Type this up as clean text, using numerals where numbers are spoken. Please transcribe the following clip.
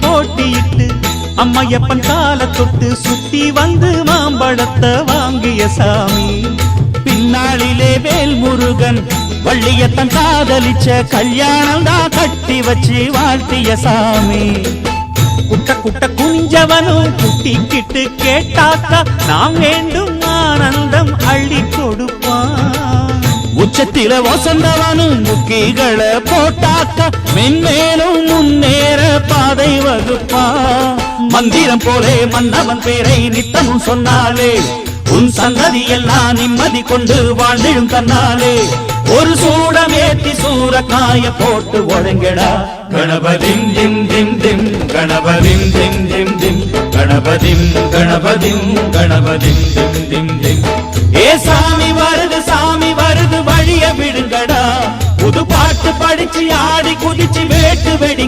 போட்டியிட்டு அம்மையப்பன் கால தொட்டு சுத்தி வந்து மாம்பழத்தை வாங்கிய சாமி. பின்னாளிலே வேல்முருகன் வள்ளியத்தன் காதலிச்ச கல்யாணம் தான் கட்டி வச்சு வாழ்த்திய சாமி. குட்ட குட்ட குஞ்சவனும் குட்டிக்கிட்டு கேட்டாக்கா நாம் வேண்டும் ஆனந்தம் அள்ளி கொடுப்பான். உச்சத்தில வசந்தவனும் முக்கிகளை போட்டாக்கா மென்மேலும் முன்னேற பாதை வகுப்பான். மந்திரம் போலே மன்னவன் பேரை நித்தமும் சொன்னாலே உன் சந்ததி எல்லாம் நிம்மதி கொண்டு வாழ்ந்திடும் தன்னாலே. ஒரு சூடமேத்தி சூரக்காய போட்டு ஒழுங்கடா. கணபதிம் திம் திம் திம் கணபதிம் திம் திம் திம் கணபதிம் கணபதிம் கணபதிம் திம் திம் திம். ஏ சாமி வருது வழிய விடுங்கடா. புது பாட்டு படிச்சு ஆடி குதிச்சு வேட்டு வெடி